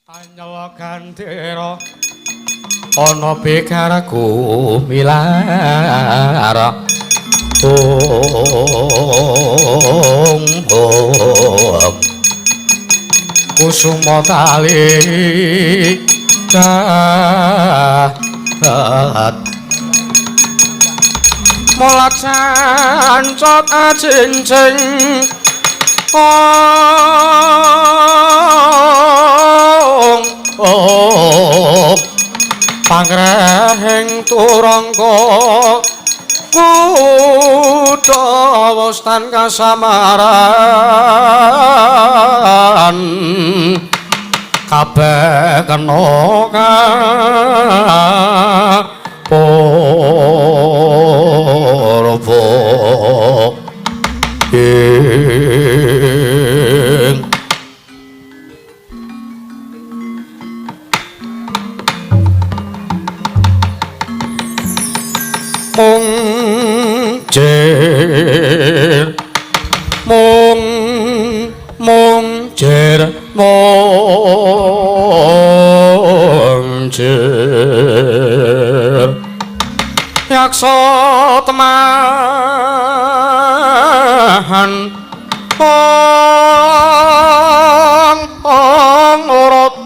Anyawa gandera ana pikarku milar kusuma tali kat molat sancot acincing pangrehing turangga kutha wustan kasamaran kabeh kena kapurba mung jer yaksa temahan urut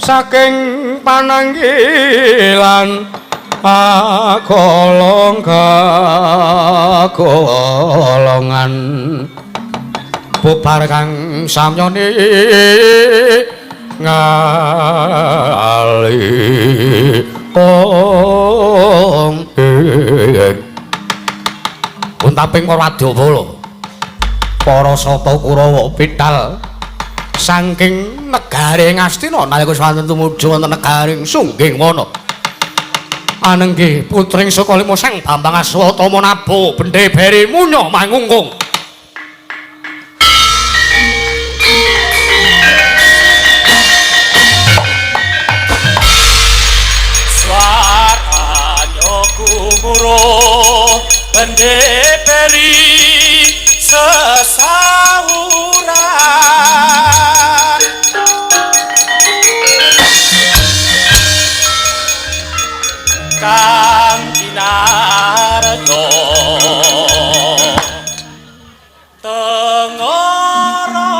saking pananggilan golongan bubar kang samyane ngali untaping Wadyabala para sata Kurawa pital saking negaring Astina nalika swanten tumuju wonten negaring Sungging wana anenggih putring saka lima Sang Bambang Aswatama nabuh bendhe beri munya mangungkung swaranya gumuruh bendhe beri sesauran kang kinarto tengara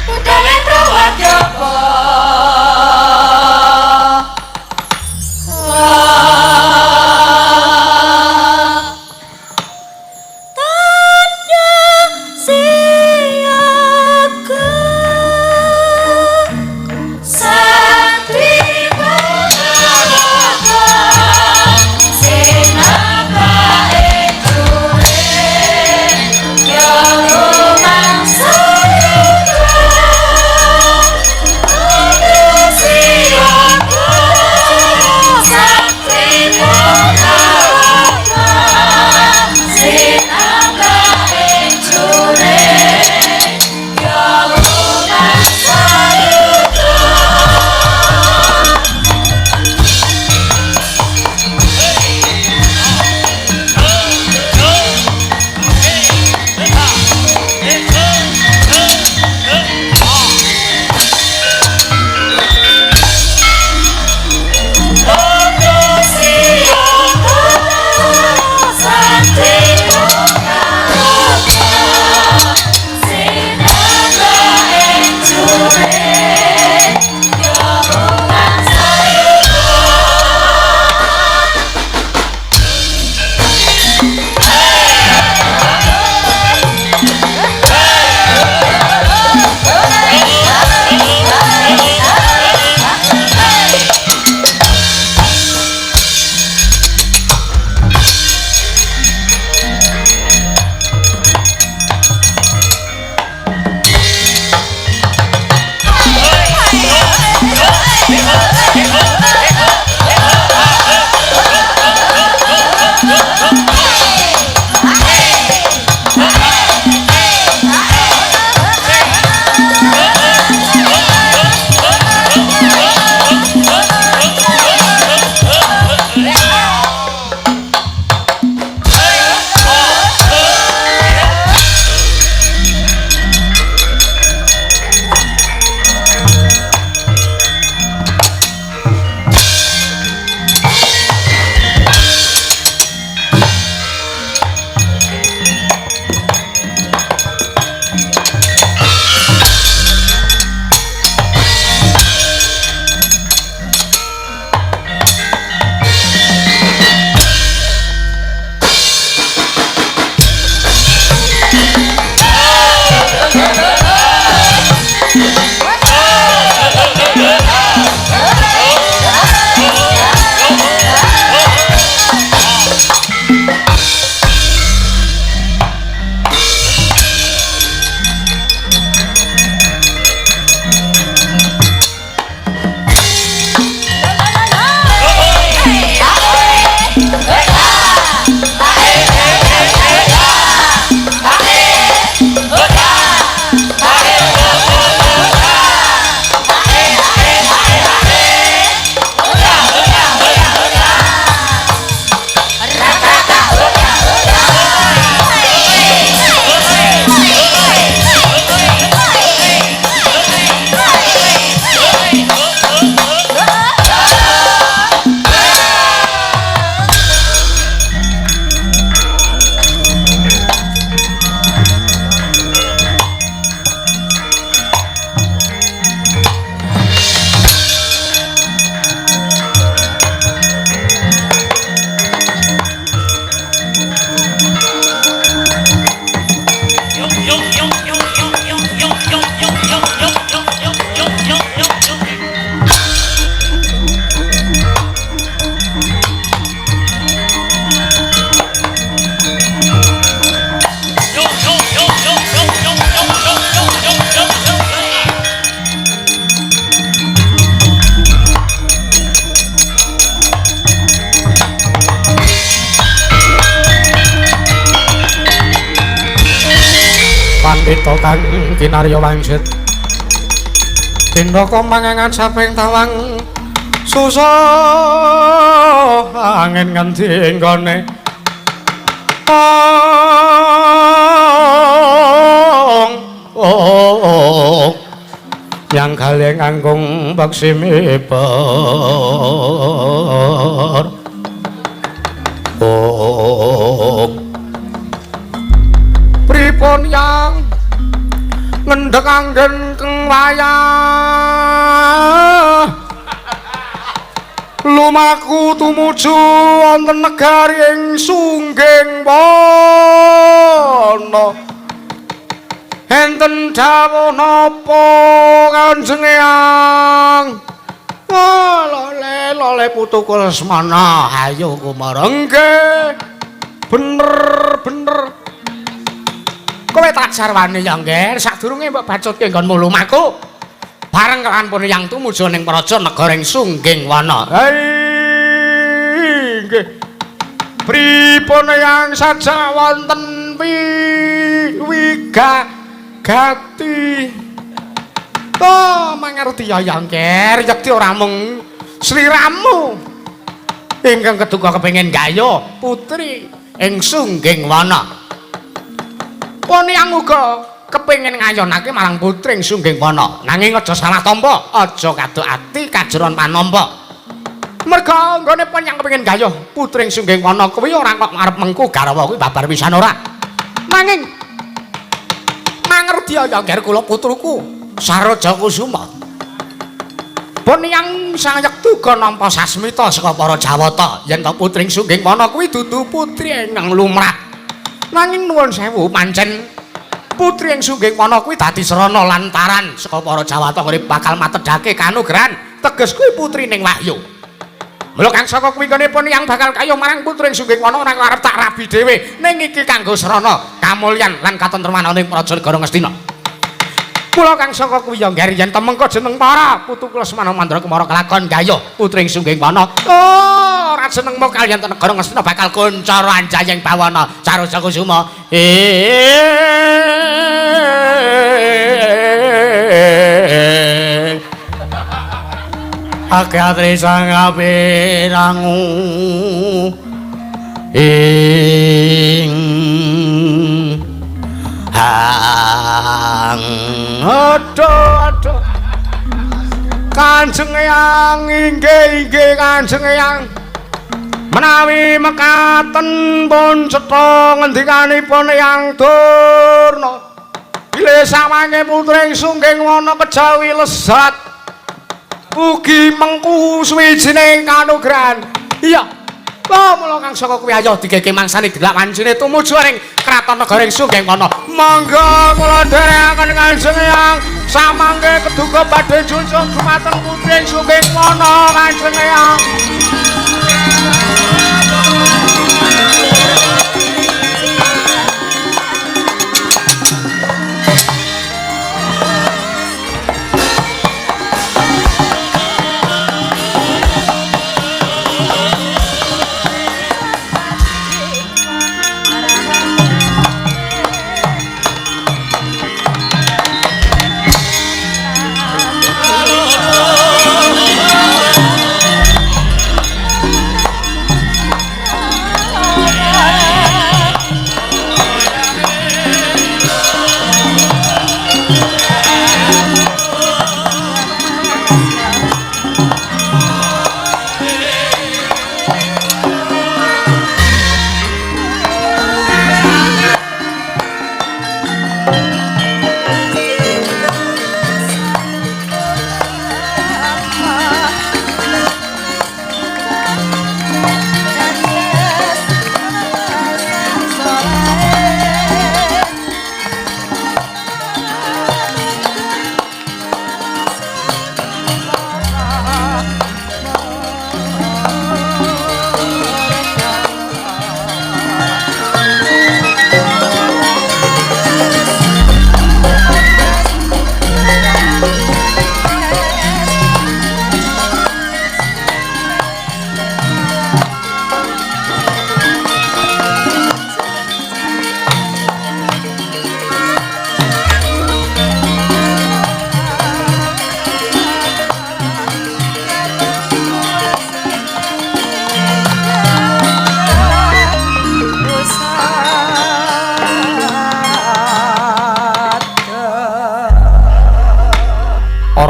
budale Wadyabala tandang pandhita kang kinarya wangsit tindaka mangangan saping tawang susah angin nganti nggone yang kalian anggung baksimibar pripun yang ngendhek anggen keng wayah lumaku tumuju wonten negari ing Sungging Wana enten dawuh napa Kanjeng Eyang lole putuku Lesmana ayo kumarengke bener kowe tak sarwani ya nggih sadurunge mbok bacutke nggonmu lumaku bareng kelawan pun yang tumuju ning praja negara ing Sungging Wana. Nggih. Pripun yang saja wonten wigati. Oh, mangerti ya yang ker, yekti ora mung sliramu. Ingkang keduka kepengin gaya putri ing Sungging Wana. Pun yang uga kepengin ngayonake marang putri ing Sungging Wana nanging aja salah tampa aja kaduk ati kajeron panampa merga nggone penyang kepengin gayuh putri ing Sungging Wana kuwi ora kok arep mengku garwa kuwi babar pisan ora nanging mangerti ya ngger kula putruku Saraja Kusuma pun yang sayektu ga nampa sasmita saka para Jawata yen to putri ing Sungging Wana kuwi dudu putri ingkang lumrah nanging nuwun sewu pancen putri yang Sungging Wana kuwi dadi srana lantaran saka para Jawata urip bakal matedhake kanugrahan teges kuwi putri ning wahyu. Mula kang saka kuwi nipun yang bakal kayuh marang putri yang Sungging Wana ora arep tak rabi dhewe ning iki kanggo srana kamulyan lan katentreman ning praja negara Ngastina. Mula kang saka kuwi ya ngger yen temengko jeneng para putu Lesmana Mandra Kumara kelakon gayuh putri yang Sungging Wana. Oh, ora jenengmu kaliyan negara Ngastina bakal kuncara anjayeng bawana Saraja Kusuma. Akatri sang apirangu ing hang aduh Kanjeng Eyang inggih Kanjeng Eyang menawi mekaten pun cetha ngendikanipun Eyang Durna bilih sawange putri Sungging Wana kejawi lesat ugi mengku suwijining kanugrahan iya mula kang saka kuwi ayo digege mangsani delak wancine tumuju ing kraton negara ing Sungging Wana mangga kula dherekaken Kanjeng Eyang samangke keduga badhe junjung dumateng putri ing Sungging Wana Kanjeng Eyang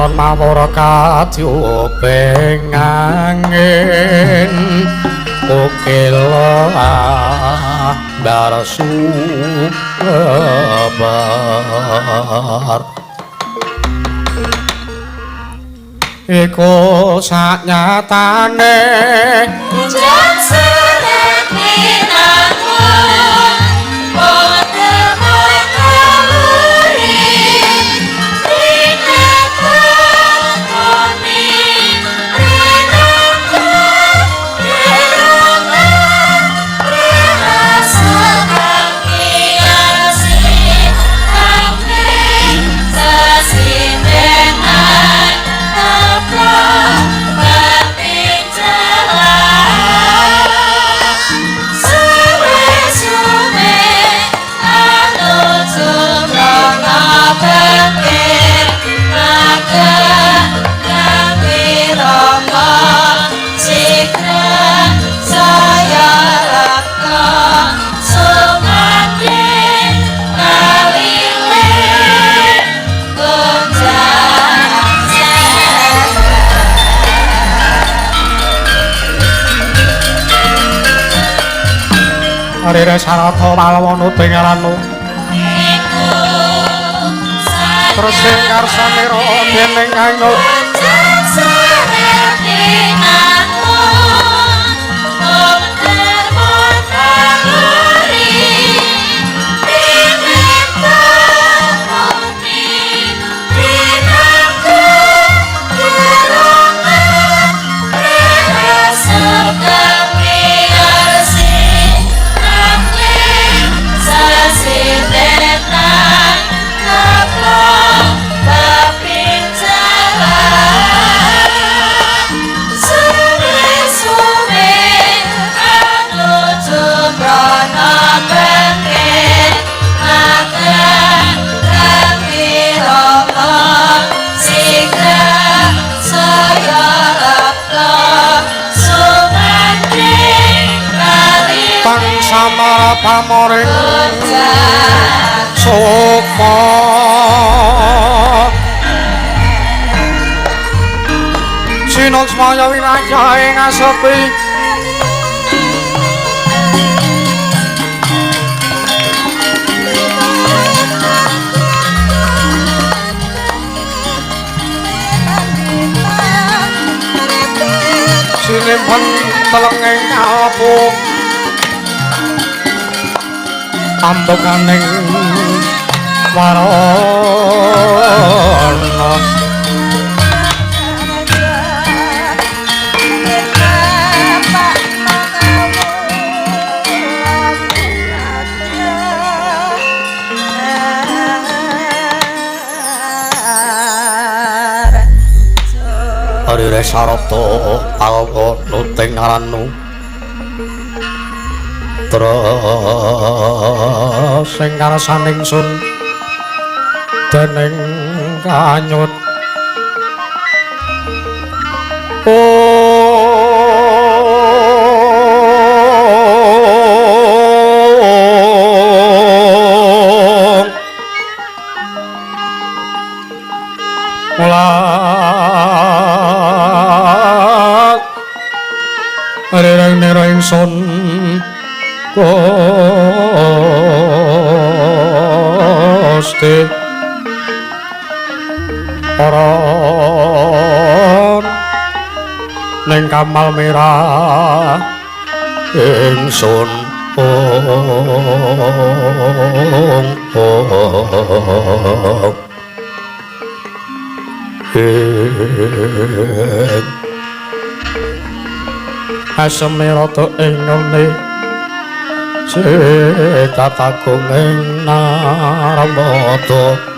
alon mawara kadyuping angin ukila barsubar iku saknyatane Hujan seret minangku Potemoy kaluri Rinaku koni Rinaku Rirungan Rirasa kaki asih Kami sasimenan Teplok berbicara Suwe-suwe anu sumrono bengkir Maka kami romo sikra saya raka Sumandi kawile gunjang Arire sarata malwana pengaranu terus sing karsanira dening ainut samara pamoring sukma sinok semaya wilayah ing asepi sinimpen telenging apung ambukaning warana Arire sarata alwana ting ngaranu terus sing karsaning sun dening kanyut mulat areng-areng ingsun Gusti Paran ning kamal merah ingsun Asemirata ing ngene Citagung ing Narmada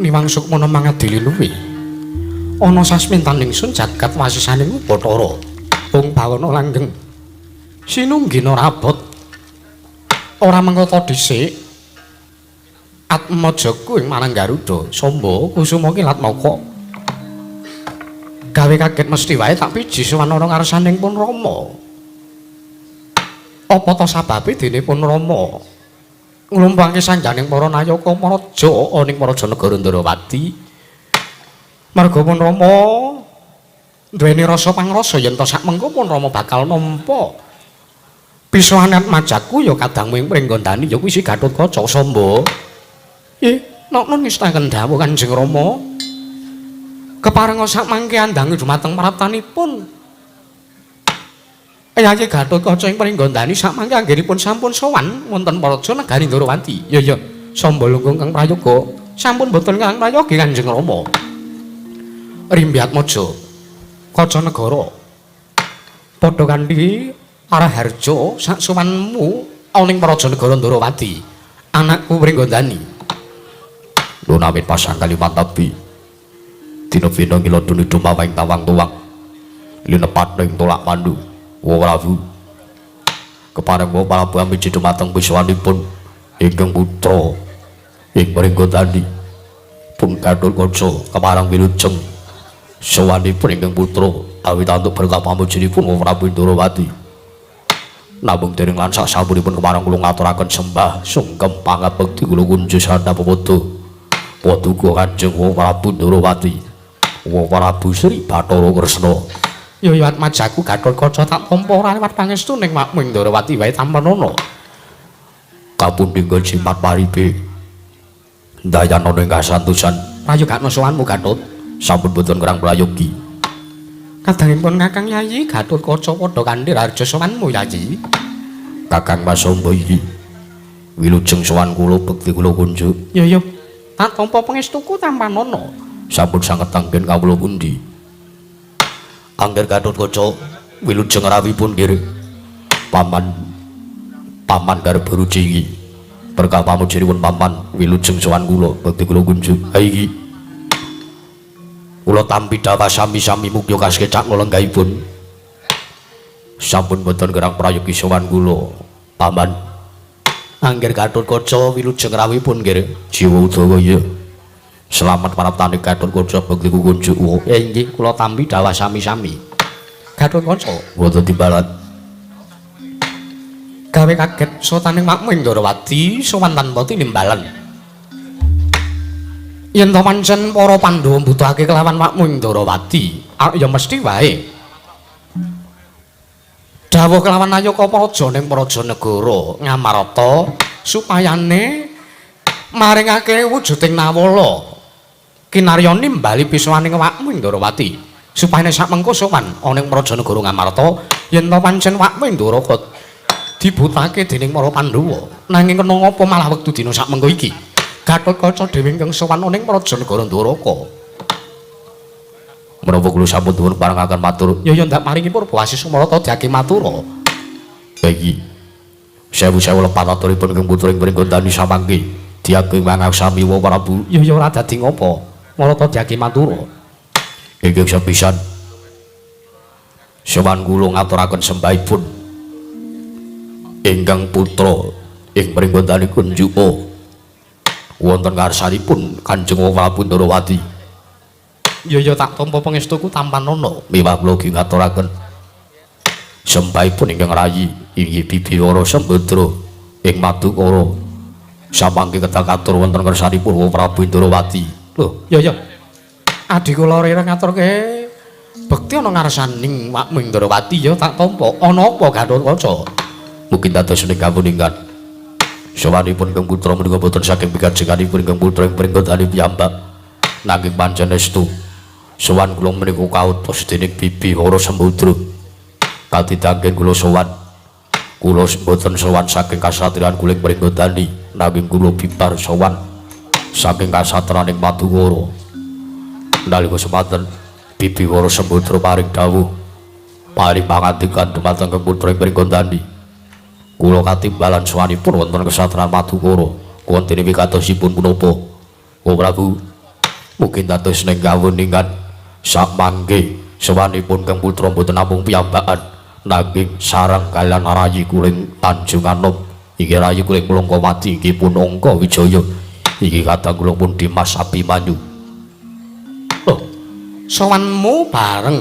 Niwang Sukmana mangadili luwi ana sasmintan ingsun jagat wasisaning Bathara wong bawana langgeng sinunggina rabot ora mengko dhisik Atmajaku ing marang Garuda Samba kusuma kilat moko gawe kaget mesti wae tak piji sowan ana ngarsaning pun Rama apa ta sababe dene pun Rama nglumpangke sanjaning para nayaka maraja ning Maraja Negara Ndarawati marga pun Rama duweni rasa pangrasa yen to sakmengko pun Rama bakal nampa pisohan Atmajaku ya kadang ming pringgondani ya kuwi si Gatotkaca Samba. Nek ngestaken dawuh Kanjeng Rama keparenga sakmangke andangi dumateng praptanipun Yayi Gatotkaca ing pringgondani sakmangke anggenipun sampun sowan wonten Maraja Negari Ndarawati. Ya Samba Lunggung Kang Prayoga sampun boten Kang Prayogi Kanjeng Rama. Rimbi Atmaja Kaca Negara padha kanthi arah harja sak sowanmu ana ing Maraja Negara Ndarawati. Anakku pringgondani Lunawit pasang kalimat tapi dina vina ngiloduni dumawaing tawang tuwang linepat ning tolak mandu Prabu kepareng Prabu amiji dumateng biswanipun ingkang putra ing pringgondani pun Gatotkaca kepareng wilujeng sawanipun ingkang putra awit antuk berkah pamujinipun Prabu Ndarawati namung dereng lan sak sampuripun kepareng kula ngaturaken sembah sungkem pangabekti kula kunjuk sanda pepodo Paduka Kanjeng Prabu Ndarawati Prabu Sri Bathara Kresna. Ya Atmajaku Gatotkaca tak tampa ora liwat pangestu ning makming Ndarawati wae tampanana. Kapundhika jimat paribe dayana ing kasantosan. Prayogakna sowanmu Gatut sampun boten kurang prayogi. Kadangipun Kakang Yayi Gatotkaca padha kanthi harja sowanmu Yayi. Kakang Masamba iki wilujeng sowan kula bekti kula kunjuk. Ya tak tampa pangestuku tampanana sampun sanget anggen kawula pundi angger Gatotkaca wilujeng rawipun nggih paman garep beruji berkah pamujinipun paman wilujeng sowan kula bekti kula kunjuk ha iki kula tampi dawa sami-sami mugya kasekecak lenggahipun sampun boten kerang prayogi sowan kula paman angger Gatotkaca wilujeng rawipun nggih jiwa udawa ya selamat paraptane Gatotkaca bekti kunjuk inggih kula tampi dawa sami-sami Gatotkaca boten timbalan gawe kaget sotaning makming Ndarawati sowan tanpa tinimbalan yen to pancen para Pandhawa mbutuhake kelawan makming Ndarawati ya mesti wae dawuh kelawan Nayaka Praja ning Maraja Negara Ngamarta supayane maringake wujuding nawala kinarya nimbali pisowaning wakming Ndarawati supayane sakmengko sowan ana ing Maraja Negara Ngamarta yen to pancen wakming Ndarawati dibutake dening para Pandhawa nanging kena ngapa malah wektu dina sakmengko iki Gatotkaca dhewe ingkang sowan ana ing Maraja Negara Ndarawati menawa kula sampun nuwun parengaken matur ya ndak maringi purbawasis Sumarata diake matura bagi sewu-sewu lepat aturipun ing putra ing pringgondani samangke diake mangaksami wa Prabu ya ora dadi ngopo Marata diake matura ingkang sepisan sowan kula ngaturaken sembahipun ingkang putra ing pringgondani Kunjupa wonten ngarsanipun Kanjeng Prabu Ndarawati ya tak tampa pangestuku tampanana miwah kula ugi ngaturaken sembahipun ingkang rayi inggih Bibiwara Sembadra ing Madukara samangke kedah katur wonten ngarsanipun Prabu Ndarawati. Lho ya adi kula rereng ngaturke bekti ana ngarsaning makming Ndarawati ya tak tampa ana apa Gatotkaca mungkin dados ning kapuningan sawanipun ingkang putra menika boten saking pikajenganipun ingkang putra ing pringgondani piyambak nanging pancen estu sowan kula menika kautus dening Bibiwara Sembadra katidangken kula sowan kula boten sowan saking kasatriyan kuling pringgondani nanging kula bibar sowan saking kasatriyaning Madukara nalika semanten Bibiwara Sembadra paring dawuh paring pangandikan dumateng putra ing pringgondani kula katimbalan sowanipun wonten kasatriyan Madukara wonten ing katosipun punapa O Prabu mungkin dados ning kawuningan Samangke sawanipun Kang Putra boten namung piyambakan nanging sareng kaliyan rayi kuling Tanjung Anom. Iki rayi kuling Mlongkowati iki pun Angka Wijaya. Iki kadang kula pun Dimas Abimanyu. Loh, sowanmu bareng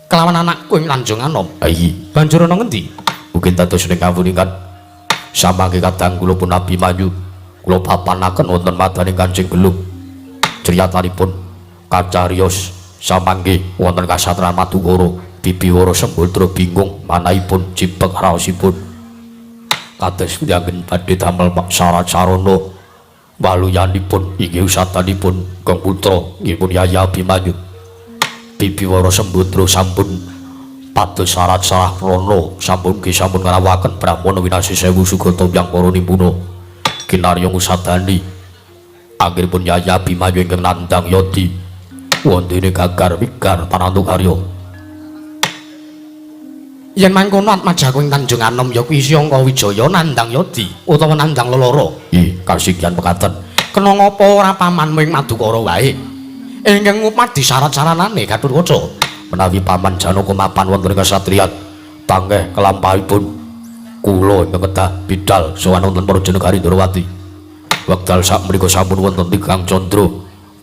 kelawan anakku ing Tanjung Anom. Iya, banjur ana ngendi? Mungkin dados ning kawuningan samangke kadang kula pun Abimanyu kula papanaken wonten madaning Kanjeng Gelung. Criyatanipun kacariyos samangke wonten kasatran Madukara Bibiwara Sembadra bingung manahipun cipek raosipun kados dianggen badhe damel syarat sarana waluyanipun inggih usatanipun Kang Putra inggih pun Yayi Abimanyu Bibiwara Sembadra sampun pados syarat-syarat prana sampun ngrawakaken Brahmana winasi 1000 sugata yang para nimpuna kinarya ngusadani anggenipun Yayi Abimanyu ingkang nandhang yodi wondene gagar wigar tanantu karya yen mangkono atmajaku ing Tanjung Anom ya kuwi Angka Wijaya nandhang yodi utawa nandhang leloro kasinggihan pekaten kena ngapa ora pamanmu ing Madukara wae ingkang ngupadi syarat-syaranane Gatotkaca menawi paman Janaka mapan wonten ing kasatriyan pangeh kelampahipun kula ingkang kedah bidal sowan wonten Prajanegari Ndrawati wekdal sakmenika sampun wonten Tigang Candra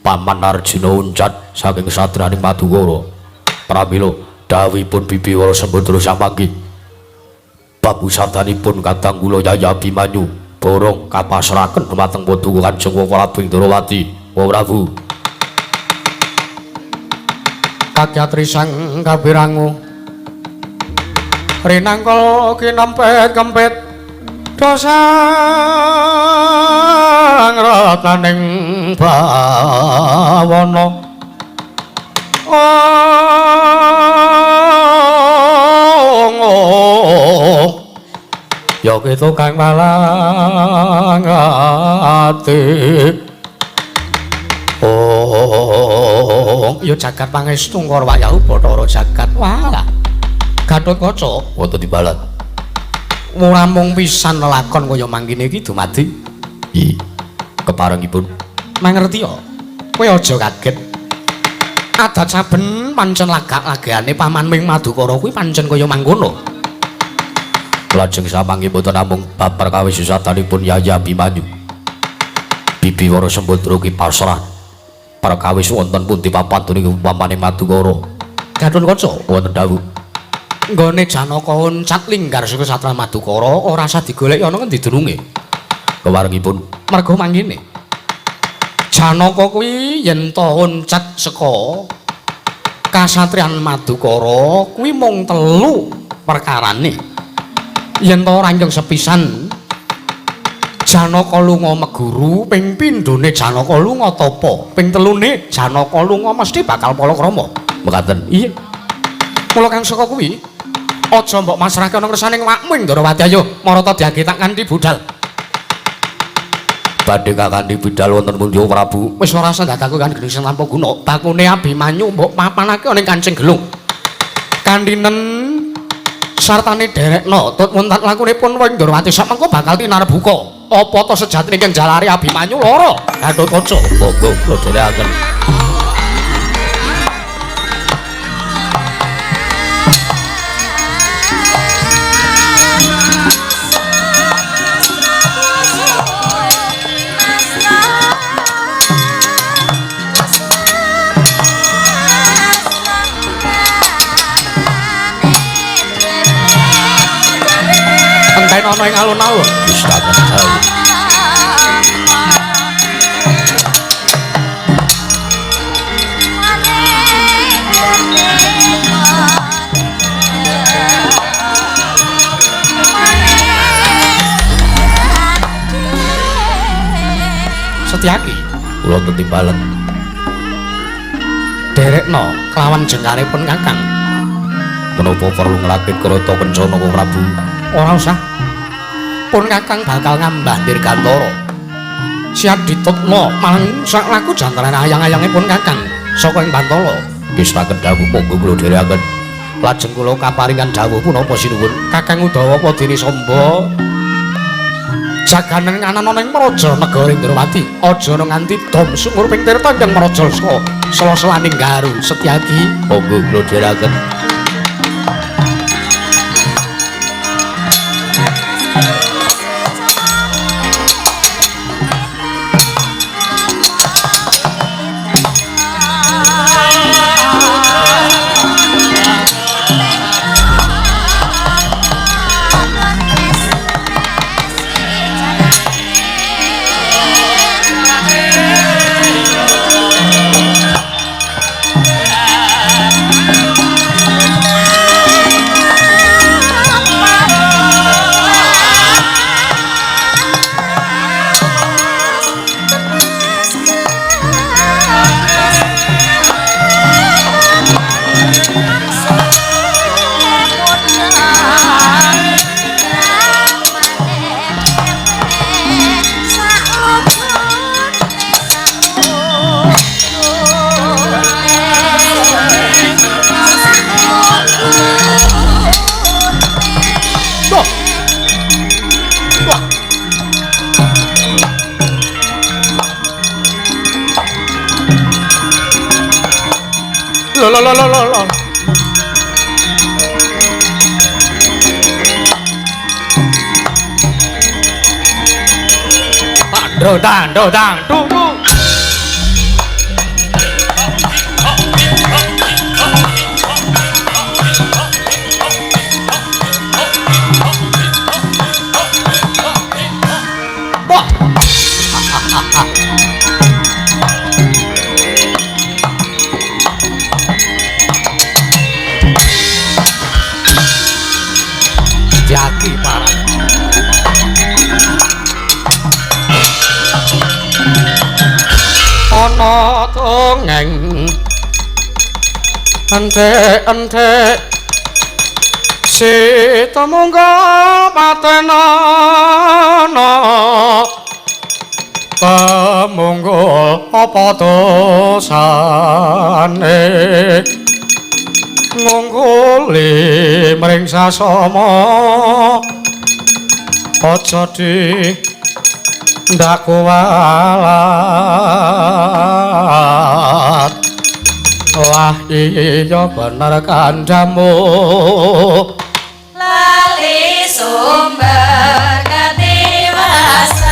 paman Arjuna Uncat saking satraning Madukara pramila dawuhipun Bibiwara Sembadra samangke bab usatanipun kadang kula Yayi Abimanyu borong kapasrahaken dhumateng Paduka Kanjeng Prabu Ndrawati wa Prabu kakyatri sang kabirangu rinangkul kinempet kempet dosang rataning bawana ya kita kang malang ati ya jagat pangestu karo wayahe Bathara jagat walah Gatotkaca wonten timbalan ora mung pisan lakon kaya mangkene iki dumadi keparengipun mangerti ya kowe aja kaget adat saben pancen lagak-lagane paman ming Madukara kuwi pancen kaya mangkono lajeng samangke boten namung bab perkawis usatanipun Yayi Abimanyu Bibiwara Sembadra ki pasrah perkawis wonten pundi papan tuning upamane Madukara Gatotkaca wonten dawuh nggone Janaka Uncat linggar saka satran Madukara ora usah digoleki ana ngendi dununge kewarengipun merga mangkene Janaka kuwi yen to Uncat saka kasatriyan Madukara kuwi mung 3 perkarane yen to ranjang sepisan Janaka lunga meguru ping pindhone Janaka lunga tapa ping telune Janaka lunga mesti bakal palakrama mekaten iya mula kang saka kuwi aja mbok masrahke ana kersaning awakmu ing Ndrawati ayo marata diagetak kanthi budal badhe kanthi budal wonten pundi Prabu wis ora sandhakaku kan gedhe sing tanpa guna bakune Abimanyu mbok papanake ana ing Kancing Gelung kandhinen sartane derekna tut muntat lakunipun ing Ndrawati samengko bakal tinarbuka apa to sejatine ingkang jalari Abimanyu lara Gatotkaca monggo kula dherekaken enten ana ing alun-alun wis tak tahu Setyaki kula tetimbalan derekna kelawan jengkaripun Kakang menapa perlu nglakit krata kencana kang Prabu ora usah pun Kakang bakal ngambah dirgantara siap ditutna malang sak laku jantrane ayang-ayangipun Kakang saka ing Bantala nggih saged dawuh monggo kula dherekaken lajeng kula kaparingan dawuh punapa sinuwun Kakang Udawa Padini Samba jaganan ana ning Praja negara Indrawati aja nganti dom sumur ping tirta ing Praja sela-selaning Garu Setyaki monggo kula dherekaken. Lo. Pandro dang tunggu. Jaki parang ana dongeng ente sitemungga patenana pamunggul apa dosane ngungguli mring sasama aja di ndak kuwalat wah iya bener kandhamu lali sumber katiwasan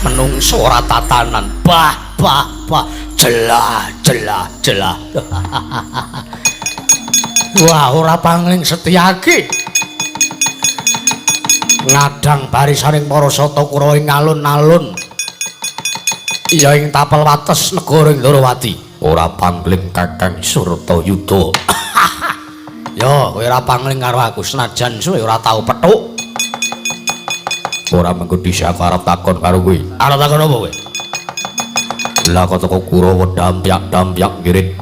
menungso ora tatanan bah jelah wah ora pangling Setyaki ngadang barisaning para sata Kurawa ing alun-alun ya ing tapel wates negara Indrawati ora pangling Kakang Surtayuda ya kowe ora pangling karo aku senajan suwe ora tau pethuk ora mengko dhisik aku arep takon karo kowe arep takon apa kowe lah kok teko Kurawa dampyak ngirit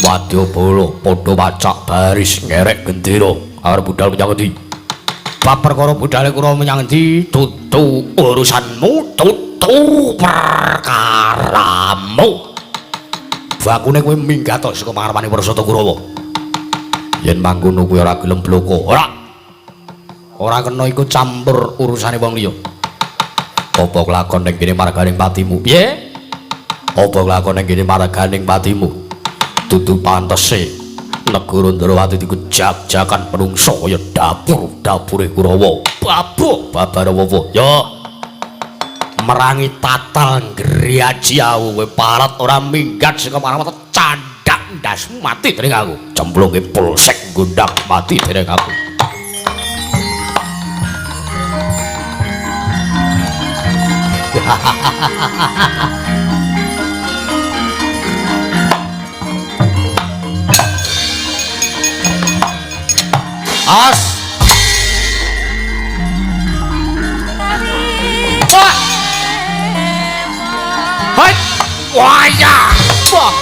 wadya bala padha wacak baris ngerek gendera arep budal menyang endi bab perkara budale Kurawa menyang endi tutu urusanmu tutu perkaramu bakune kowe minggat tok saka pangarepane Prasetya Kurawa yen mangkono kowe ora gelem bloko ora kena ikut campur urusane wong liya apa kelakon ning kene marganing patimu piye apa kelakon ning kene marganing patimu dudu pantese negara Indrawati dikejak-jakan penungso kaya dapure Kurawa babar wowo ya merangi tatal ngriaji aku kowe parat ora minggat sing kemana-mana candak ndasmu mati dening aku cemplunge polsek gondak mati dening aku As. Hai. Wah ya. Wah.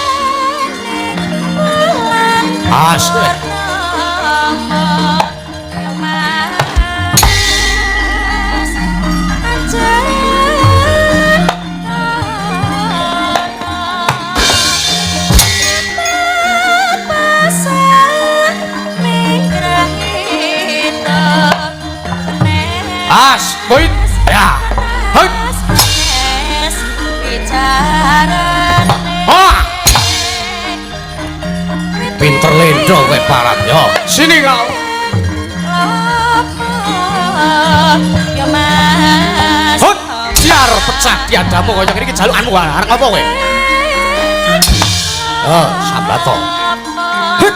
As. As, wait, ya. Hei. Ah. Pinter lendo kowe parat yo. Sini kau. Ya Mas. Hut, biar pecah tiadamu kaya ngene iki jalukanmu arep apa kowe? Oh, sambato. Hut.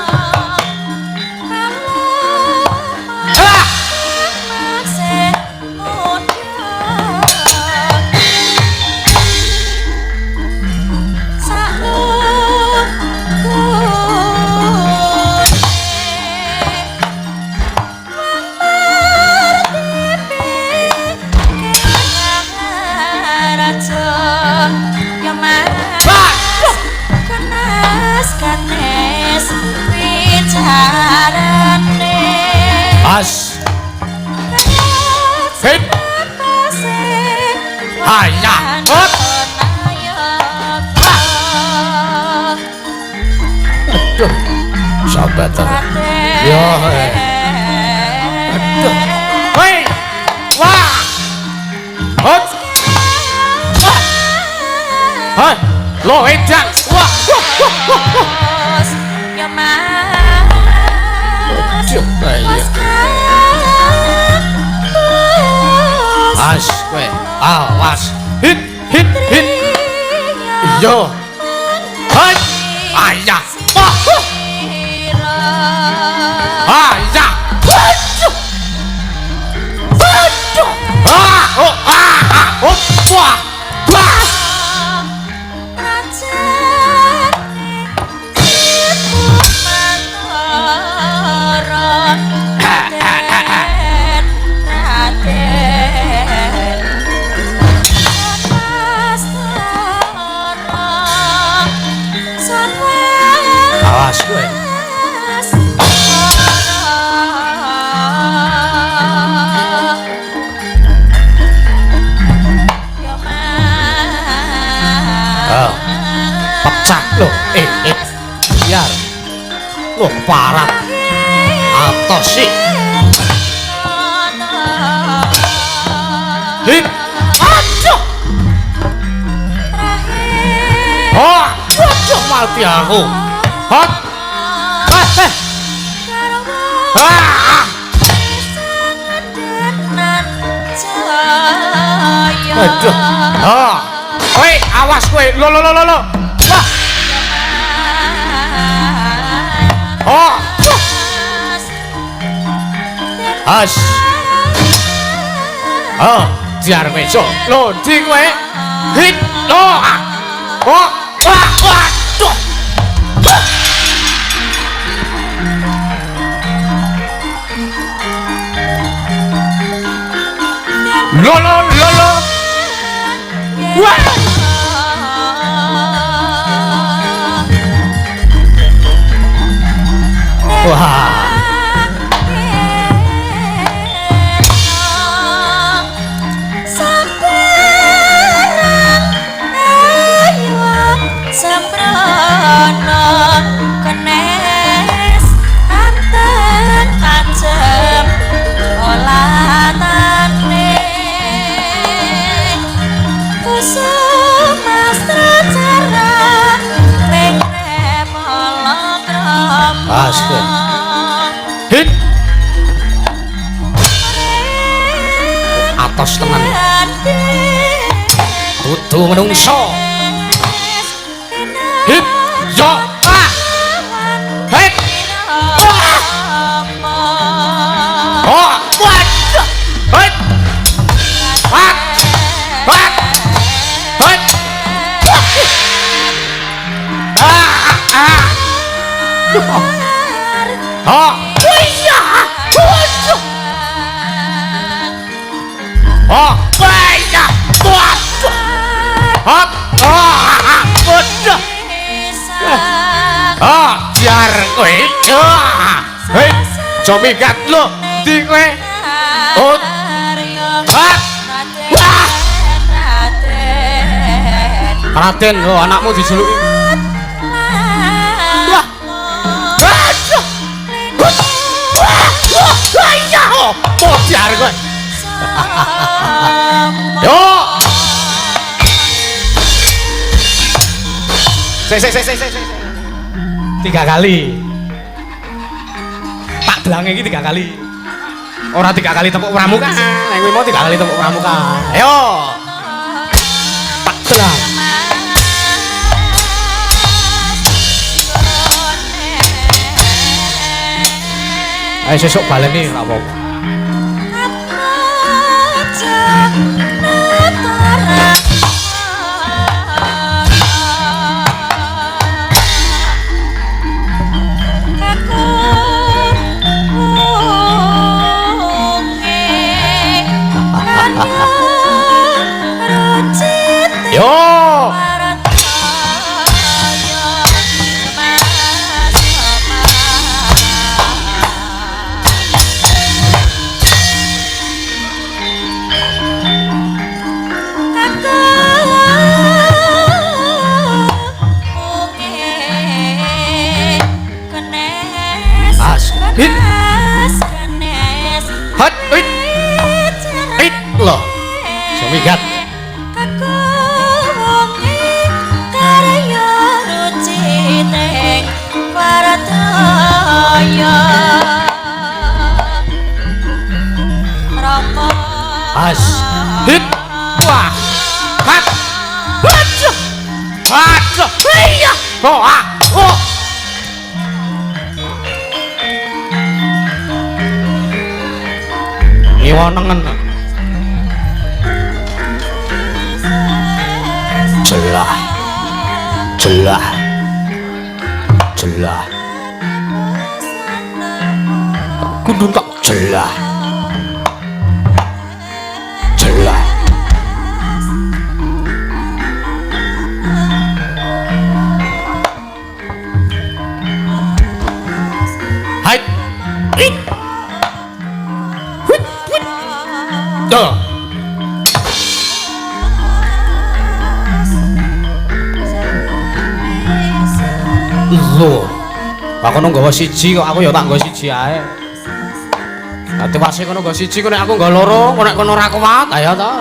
As. Hit. Haya. Hut. Aduh. Sahabat. Yo. Aduh. Hei. Wah. Hut. Hai. Lo edan. Wah. Ya Mas. Aduh. Ayo. As, kowe. Awas. Hit, hit, hit. Yo. Hai. Ayah. Wah. Ayah. Aduh. Aduh. Ah, oh, ah, oh, wah. Wah. Awas kowe. Oh. Pecah loh. Biar. Loh, parah. Atos sih. Hit. Aduh. Oh, aduh mati aku. Hot. Aduh. Oh. Woi, awas kowe. Lo. Wah. Oh. As. Oh, biar besok. Lo, di kowe. Hit. Lo. Oh. Wah, waduh. Lo. Wah. Wah. Asik. Hit. Atos tenan. Dudu menungso. Hit. Yo. Ah. Hit. Oh. Waduh. Hit. Hit. Hit. Hit. Oh, iya. Waduh. Oh, iya. Waduh. Hop. Waduh. Oh, biar kowe. Hei, comikat lo di kowe. Hop. Hop. Wah. Raden, lo anakmu dijuluki. Wah, iya, oh, biar kowe. Sik. 3 kali. Tak belange iki 3 kali. Ora 3 kali tepuk pramuka. Nek kuwi mau 3 kali tepuk pramuka. Ayo. Tak belang. Ayo sesuk baleni ora apa-apa. Yo. Hit. Hot. Hit. Loh. Semigat. As. Hit. Wah. Hat. Hat. Hat. Iya. Oh, ah. Oh. Iwanengen. Jelah. Jelah. Jelah. Kudu tak jelah. Jelah. Hai. It. Wit. Wit. Duh. Loh. Aku nang nggawa siji kok aku ya tak nggawa siji ae. Ati wase kono nggawa siji kok nek aku nggawa loro, kok nek kono ora kuat, ayo to.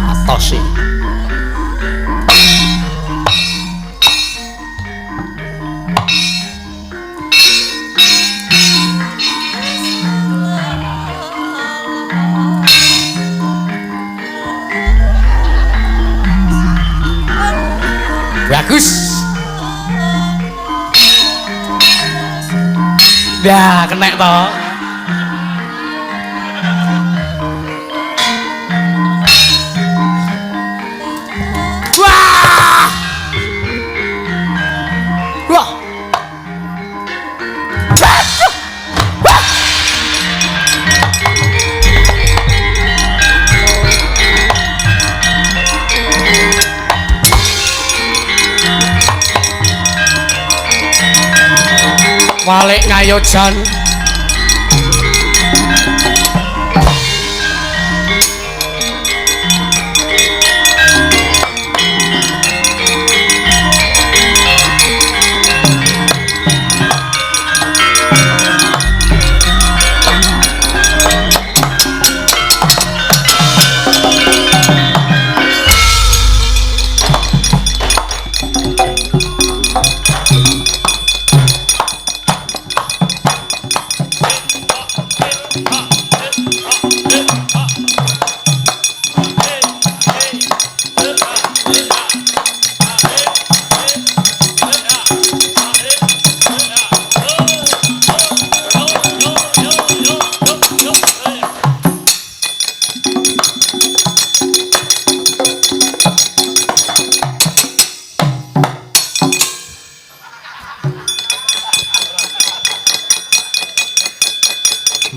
Atos sih. Bagus. Ya, kena toh. Wah! Wah! Walik ngayojan.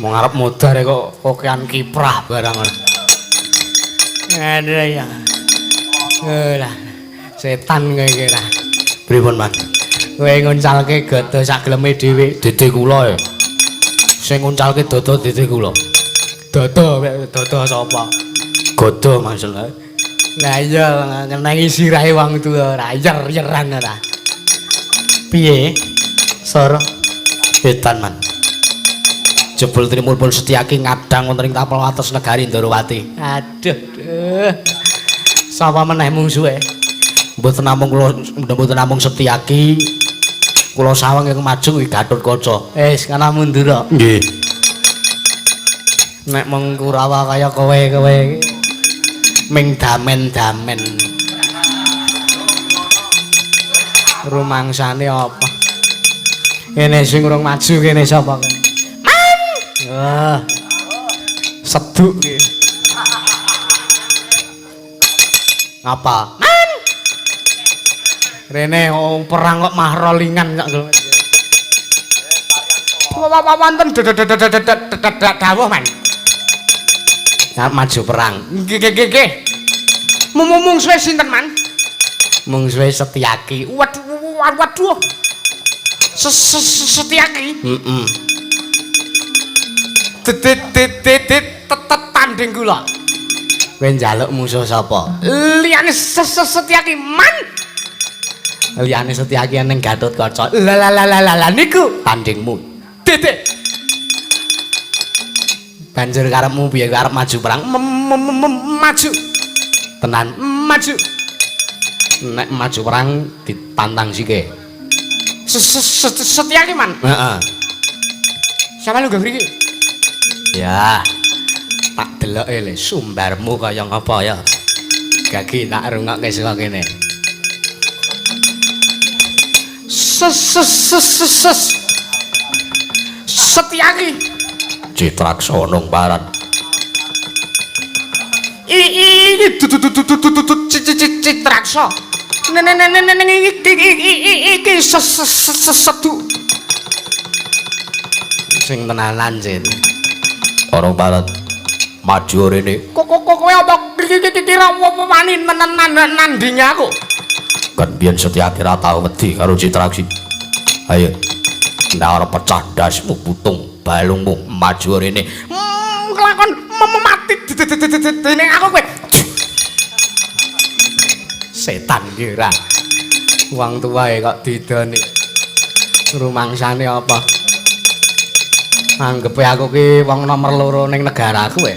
Mau ngarep modar kok kokean kiprah barang. Ada ya. Lah setan kowe iki lah. Pripun, Man? Kowe nguncalke gada sageleme dhewe, dede kula ya. Sing nguncalke dada dede kula. Dada sapa? Gada maksudnya. Lah iya ngenengi sirahe wong tuwa ora yer-yeran ora. Piye? Soro setan, Man. Jebul Trimulpun Setyaki ngadang wonten ing tapel wates negari Ndorowati. Aduh. Sapa meneh mungsuhe? Mboten namung Setyaki. Kula sawang yang maju iki Gatotkaca. Kana mundur. Nggih. Nek mung Kurawa kaya kowe ming damen-damen. Rumangsane apa? Kene sing urung maju kene sapa kene? Man. Wah. Seduk iki. Apa? Man. Rene perang kok mah rolingan kok. Wonten dawuh man. Maju perang. Nggih. Mungsuhe sinten man? Mungsuhe Setyaki. Waduh. Setyaki. Heeh. Tanding kula. Kowe njaluk musuh sapa? Liyane Setyaki man. Liyane Setyaki ning Gatotkaca. Lah niku tandingmu. Titik. Banjur karepmu piye arep maju perang? Maju. Tenan maju. Nek maju perang ditantang sike. Setyaki man. Heeh. Sama lu gak mriki? Ya. Tak deloke le sumbarmu kaya ngapa ya. Gagi tak rungokke saka kene. Setyaki Citraksana paran. Ini Citraksa. Iki sedu. Sing tenanan Cit. Para paran maju rene. Kowe apa kira wani nandingi aku? Kan biyen Setyaki ra tau wedi karo Citraksi. Ayo. Ndak ora pecah dasmu putung balungmu maju rene. Kelakon mati dening aku kowe. Setan kira. Wong tuwae kok didoni. Rumangsane apa? Anggepe aku ki wong nomor 2 ning negaraku kowe.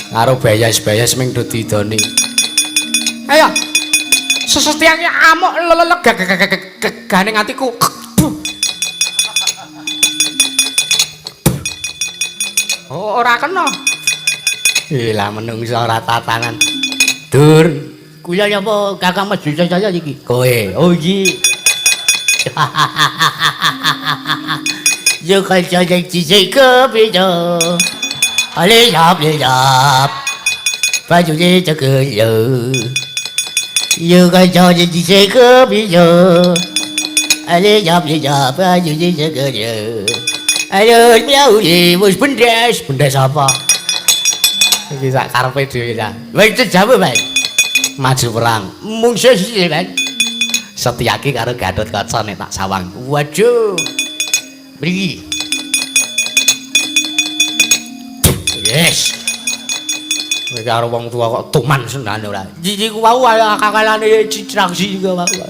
Karo bayas-bayas ming do didoni. Ayo. Setyaki amuk gane atiku. Oh, ora kena. Lah menungso ora tatanan. Dur, kuya apa Kakang Mas saya iki? Kowe. Oh iki. Yo kan jadi cici ke bejo. Ale yap. Baju je jaga yo. Yo kan jadi cici ke bejo. Ale yap baju je jaga yo. Ayo miau ye wis bendes apa? Iki sak karepe dhewe ya. Wis jawab bae. Maju perang. Mungsuh siji bae. Setyaki karo Gatotkaca nek tak sawang. Waduh. Mriki. Yes. Kowe karo wong tua kok tuman senane ora. Iki ku wau akakalane Citraksi juga wau.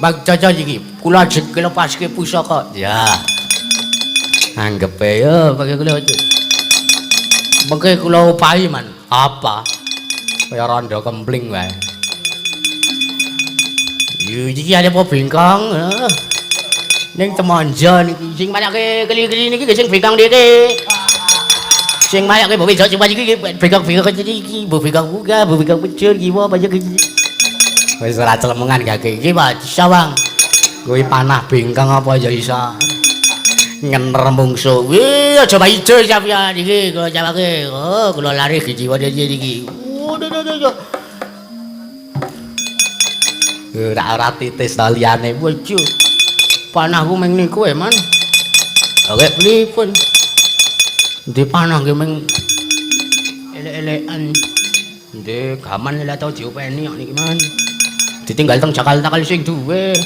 Bang Caca iki kula jek lepaske pusaka. Ya. Anggepe yo pakai kula aja. Mengke kula upahi man. Apa? Kaya rondo kempling wae. Yo iki ada apa bengkong? Ning temonjo niki sing mayake keli-keli niki sing bengkong niki. Sing mayake mbok wejo coba iki bengkong-bengkong iki, mbok bengkong buka, mbok bengkong pecul iki apa aja iki. Wis ora celemengan gak iki, Pak. Sawang. Kuwi panah bengkong apa ya iso. Ngener mungsuh. Wih, aja ijo sampeyan iki kula jawake. Oh, kula lari jiwa iki. Waduh. Ora titis ta liyane. Waduh. Panahku ming niku man. Oke, pripun? Di panah ki ming elek-elekan. Ndek gaman lha tau diopeni kok niki man. Ditinggal teng Jakarta kali sing duwe.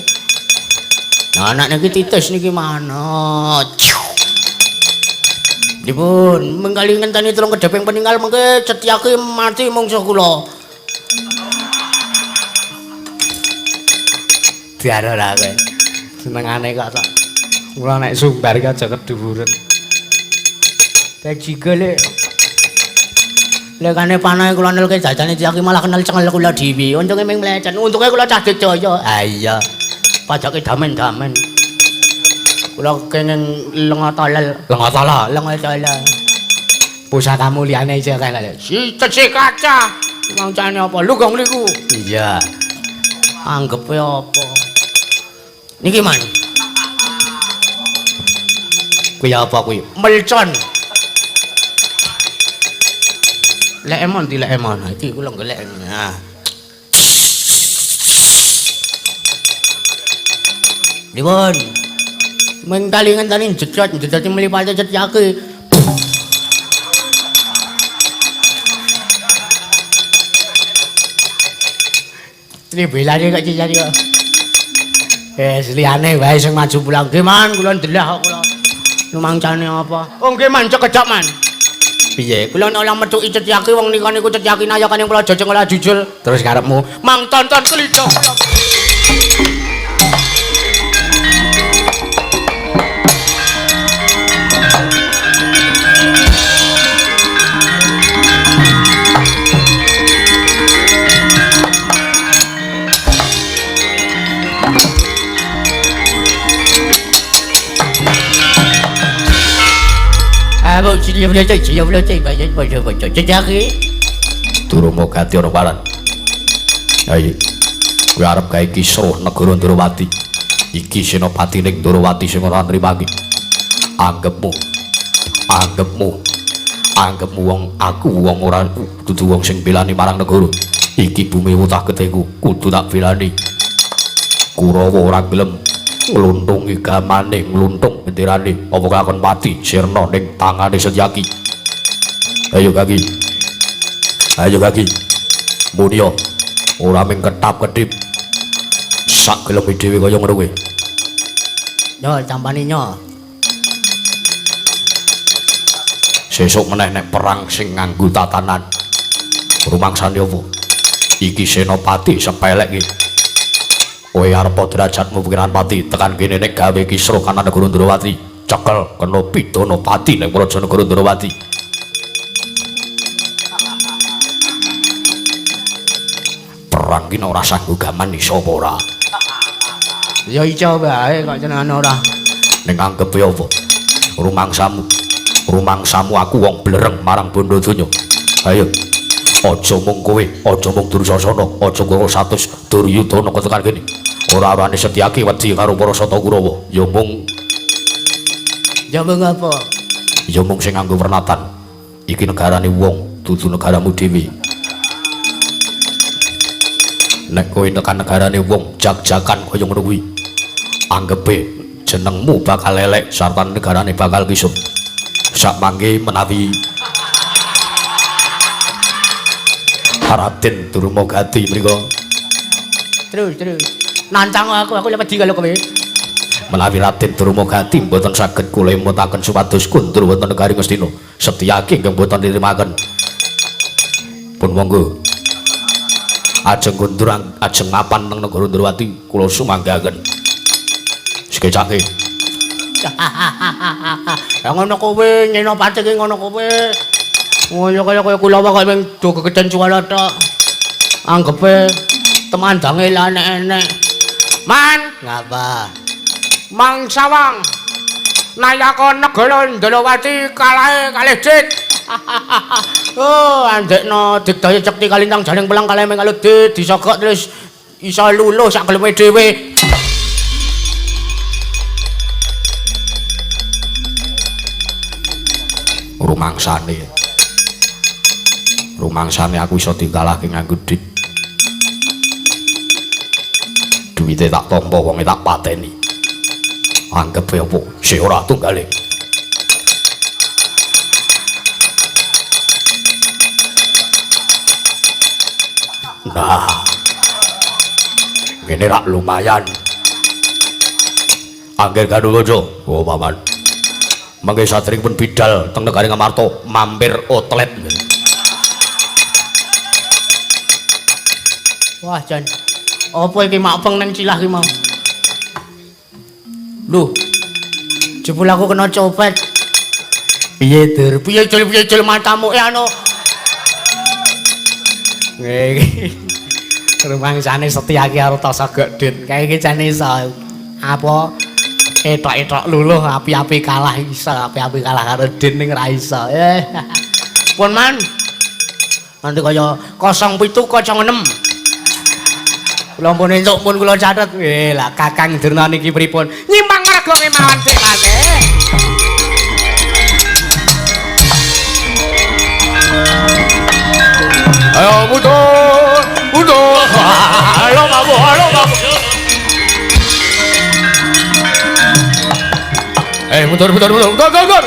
Nah, anak niki titis niki mana? Dipun mengkali ngenteni 3 kedheping peninggal mengke Setyaki mati mungsuh kula. Diaro ra kowe. Senengane kok sak. Kula nek sumbar ki aja keduwuren. Tek jigole. Lekane panahe kula nelke jajane Jaki malah kenal cengel kula dhewe. Untunge ming mlecet. Untunge kula cah Jaya. Ah iya. Pajake damen-damen. Kula kenging lenga tolel. Lenga tolel. Pusakamu liyane isih akeh lho. Si cecek kaca. Mangcane apa? Lugong niku. Iya. Anggepe apa? Niki man. Kuwi apa kuwi? Melcon. Lek emon dilek emon. Iki kula golek. Nah. Dipun. Ming talingan talin jejot mlipate Setyaki. Ini belane kok Setyaki kok. Liyane wae sing maju pulang. Nggih man, kula ndelah kok kula. Lumangcane apa? Oh nggih man, cekedhak man. Piye? Kula nek ora metuki Setyaki wong nika niku Setyaki nayakane kula jajeng ora jujul. Terus karepmu, mang tonton klidho. Abang sini boleh cek, baca Setyaki. Durung mogati ana paran. Ayo. Kowe arep gawe kisruh negara Ndrawati. Iki senopati ning Ndrawati sing ora nrimaki. Anggepmu wong aku wong ora dudu wong sing belani marang negara. Iki bumi utah geteku kudu tak belani. Kurawa ora gelem ngluntungi gamane ngluntung benderane apa kakon pati sirna ning tangane Setyaki. Ayo Kaki Munio ora ming ketap-ketip sak geleme dhewe kaya ngono kuwi. Yo campani nyo. Sesuk meneh nek perang sing nganggo tatanan rumangsane apa iki senopati sepelek iki. Kowe arep derajatmu pikiran pati tekan kene nek gawe kisruh kana negara Ndrawati cekel kena pidana pati ning praja negara Ndrawati. Perang ki ora sanggo gaman iso apa ora? Ya iso wae kok jenengan ora. Ning anggepe apa? Rumangsamu aku wong blereng marang bondo donya. Ayo. Aja mung kowe, aja mung Dursasana, aja karo 100 Duryudana ketekan kene. Ora arane Setyaki wedi karo para Sata Kurawa. Ya mung apa? Ya mung sing nganggo pernatan. Iki negarane wong, dudu negaramu dhewe. Nek kowe tekan negarane wong, jag-jagan kaya ngono kuwi. Anggepe jenengmu bakal elek sarta negarane bakal kisut. Sak mangke menawi Raden Durmagati mriku. Terus. Nancang aku lewat di kalau kowe. Menawi Raden Durmagati mboten saged kula mutaken supados kundur wonten negari Ngastina. Setyaki ingkang mboten nirimaken. Pun monggo. Ajeng kundur ajeng mapan teng negara Ndrawati kula sumanggaken. Sekecake. Ya ngono kowe nyeno pacek ngono kowe. Ngono kaya kula wae ming do kegeden suara tok. Anggepe temandange lah enek-enek. Man, ngapa? Mang Sawang. Nayaka negara Ndrawati kalahe kalih dit. Oh, andekno digdaya cekti kalintang jaring pelang kalih ming kalau dit disogok terus iso luluh sak geleme dhewe. Rumangsane aku iso dikalahke nganggo dit. Duwite tak tampa wonge tak pateni. Anggep apa sing ora tunggale. Nah. Ngene rak lumayan. Angger Gadulojo, oh paman. Mangke satringipun bidal teng negari Ngamarta mampir outlet. Wah, Jan. Apa iki makpeng nang cilah ki mau? Lho. Jebul aku kena copet. Piye, Dur? Piye jul matamu anu. Rumangsane Setyaki karo Tasa Gedhen. Kae iki jane iso apa etok-etok luluh api-api kalah iso, api-api kalah karo Den ning ra iso. Pun man. Nanti kaya 0706. Kula pun entuk pun kula catet. Lah Kakang Derna niki pripun? Nyimpang rega kemawon Dik Mas. Ayo mundur, mundur. Halo Babu, halo Babu. Mundur, mundur, mundur. Go. Mundur.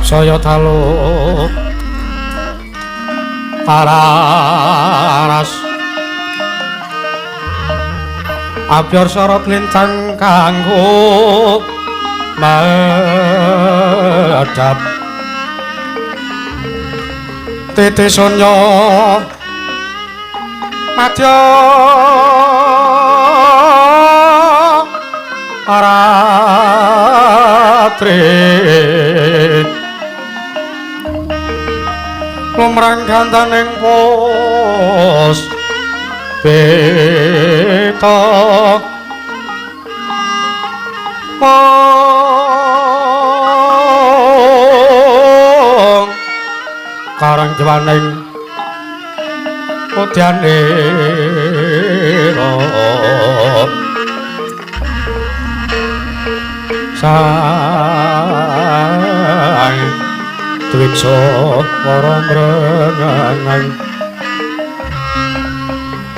Saya taluk pararas abyor sorot lintang kanggo madhap tete sonya madya aratri lumrang gantaning pos beta karang jwaning udyane sang Twiksa para mrengangan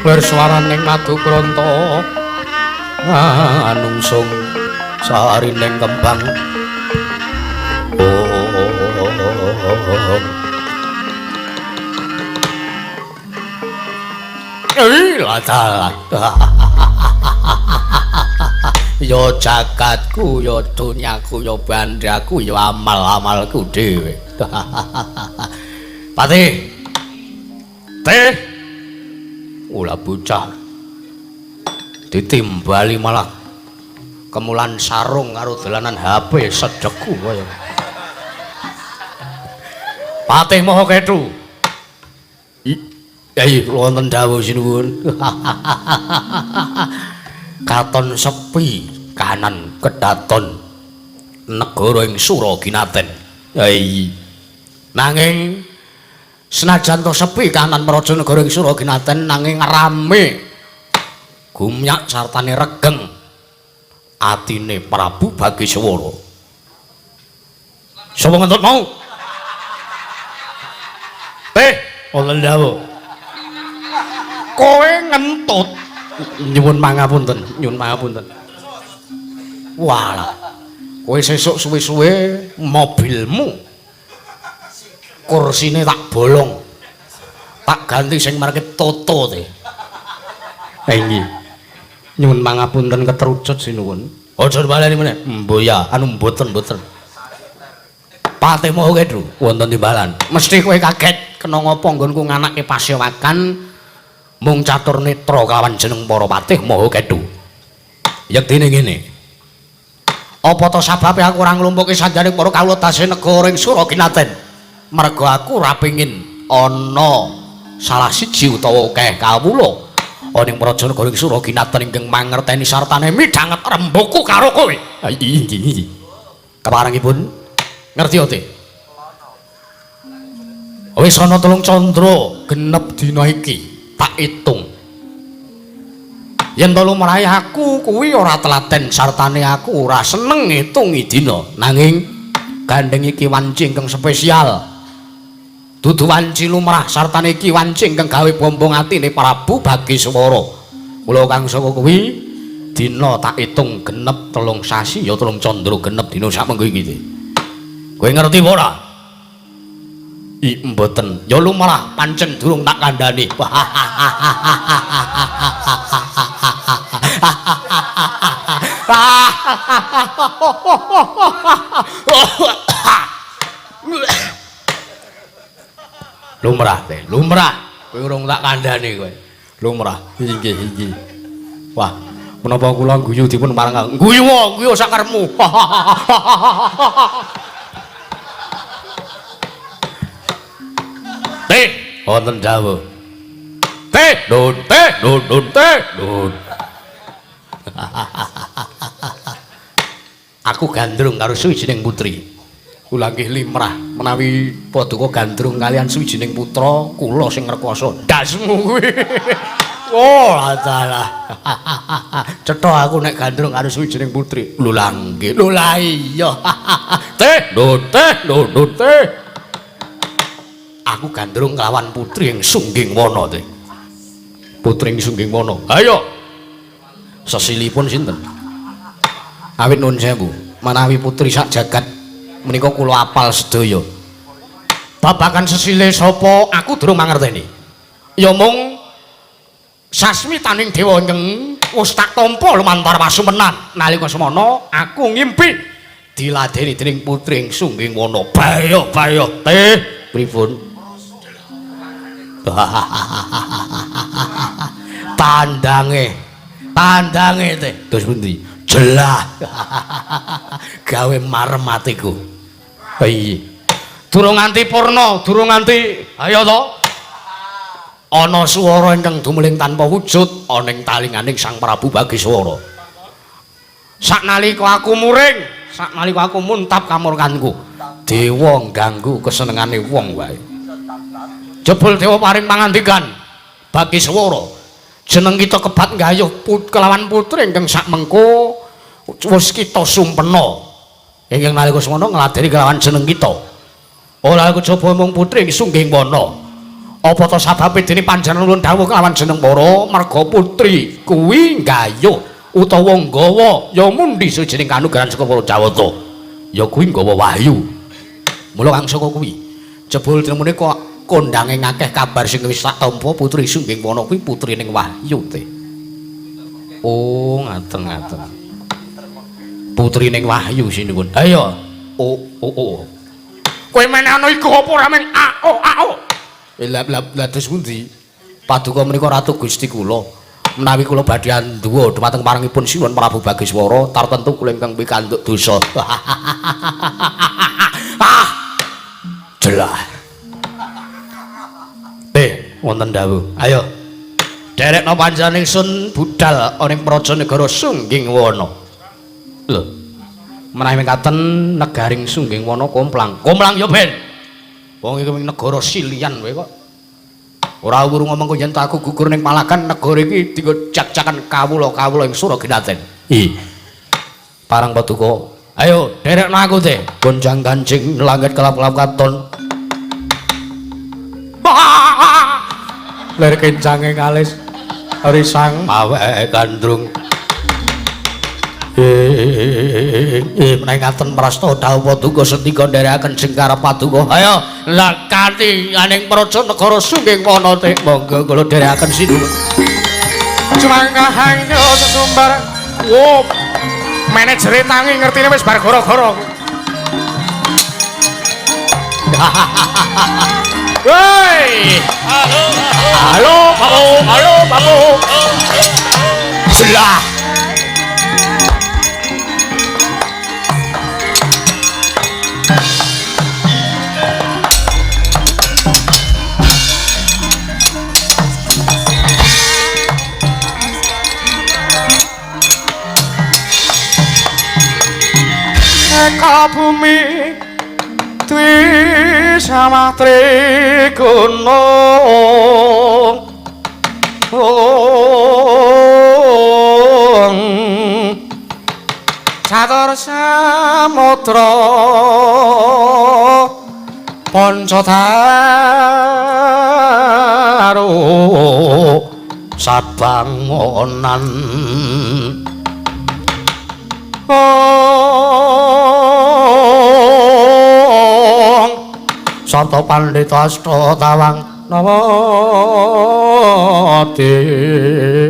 berswaraning madu kranta anungsung sarining kembang yo jagatku yo dunyaku yo bandraku yo amal-amalku dhewe. Patih. Teh. Ula bocah. Ditimbali malah kemulan sarung karo dolanan HP sedekku kaya. Patih Maha Kethu. Yai wonten dawuh sinuwun. Katon sepi kanan kedaton negara ing Suraginaten. Yai. Nanging senajan to sepi kanan praja negara ing Suraginaten nanging rame gumyak sartane regeng atine Prabu Bagiswara. Sapa ngentut mau? Wonten dawuh. Kowe ngentut. Nyuwun pangapunten, nyuwun pangapunten. Walah. Kowe sesuk suwe-suwe mobilmu kursine tak bolong. Tak ganti sing marke Toto te. Nggih. Nyuwun pangapunten ketrucut sinuwun. Aja baleni meneh. Mboya, anu mboten. Patih moho kedru wonten timbalan. Mesti kowe kaget kena ngapa nggonku nganake Pasyawakan mung catur netra kelawan jeneng para patih moho kedru. Yektine ngene. Apa to sababe aku ora nglumpuki sanjaring para kawula tasih negara ing Surakinaten? Merga aku ora pengin ana salah siji utawa akeh kawula ana ing praja negara ing Surakinaten ingkang mangerteni sartane midhanget rembuku karo kowe. Inggih. Keparengipun ngerti ote? Wis ana 3 candra genep dina iki tak itung. Yen to lumrahe aku kuwi ora telaten sartane aku ora seneng ngitungi dina, nanging gandeng iki wanci ingkang spesial. Dudu wanci lumrah sartane iki wanci ingkang gawe bombong atine Prabu Bagiswara. Mula kang saka kuwi dina tak itung genep 3 sasi ya 3 candra genep dina samengko iki. Kowe ngerti apa ora? Mboten. Ya lumrah pancen durung tak kandhani. Lumrah teh, lumrah. Kowe urung tak kandhani kowe. Lumrah. Inggih. Wah, menapa kula guyu dipun marang guyu sak karepmu. Wonten dawuh. Nun. Aku gandrung karo suwijining putri. Kula nggih limrah menawi paduka gandrung kalian suwijining putra kula sing ngrekoso dasmu kuwi. Oh, adalah. Cetha aku nek gandrung karo suwijining putri. Lho nggih. Lho la iya. Nun. Aku gandrung nglawan putri ing Sunggingwana teh. Putri ing Sunggingwana. Ayo. Sesilipun sinten? Awit nuwun sewu, menawi putri sak jagat menika kula apal sedaya. Babagan sesile sapa aku durung mangerteni. Ya mung sasmitaning dewa ingkang wis tak tampa lumantar pasumenan. Nalika semana aku ngimpi diladeni dening putri ing Sunggingwana. Bayo. Pripun? Tandange teh terus pundi jelah gawe marem atiku. Iya durung nganti purna, durung nganti ayo to ana swara ingkang dumeling tanpa wujud ana ing talinganing Sang Prabu Bagiswara. Saknalika aku muring, saknalika aku muntap kamurkanku, dewa ngganggu kesenengane wong wae. Jebul dewa paring pangandikan Bagiswara jeneng kita kebat nggayuh kelawan putri ingkang sakmengko wis kita sumpena ingkang nalika semana ngladeni kelawan jeneng kita. Ora aku coba mung putri ing Sunggingwana. Apa to sababe dene panjenengan nuwun dawuh kelawan jeneng para merga putri kuwi nggayuh utawa nggawa ya mundi sujining kanugrahan saka para Jawata. Ya kuwi nggawa wahyu. Mula kang saka kuwi jebul dene menika kondange ngakeh kabar sing wis tak tampa putri Sunggingwana kuwi putrining Wahyu teh. Oh, ngaten. Putrining Wahyu sinuwun. Ayo. Oh. Kowe meneh ana iku apa ora men ao. Lah terus pundi? Paduka menika ratu Gusti kula. Menawi kula badhe anduwa dhumateng parangipun Sinuwun Prabu Bagiswara, tartentu kula ingkang pikantuk dosa. Jelah. Wonten dawuh. Ayo. Derekna panjenengan ingsun budal ana ing prajanegara Sunggingwana. Lho. Menawi mekaten negaring Sunggingwana komplang. Komplang ya ben. Wong iki negara silian wae kok. ora wuru ngomong yen aku gugur ning Palagan negara iki dienggo jak-jakan kawula-kawula ing Suraginaten. Parang Paduka. Ayo derekno aku teh. Gonjang kancing langit kelap-kelap katon. Ler kencange kalis risang mawe gandrung. Menengaten prasta dawuh Paduka setika nderekaken sing karep Paduka. Ayo lakati aning praja negara Sungging Wana teh monggo kula nderekaken sinuwun. Cumangkahangyo sesumbar. Wo. Manajere tangi ngertine wis bar gara-gara. Woi. Halo, Babu. Selah. Eka bumi Dwi Samatri gunung Catur samudra Pancadaru Sabangonan Sarta Pandhita Asta Tawang Nawati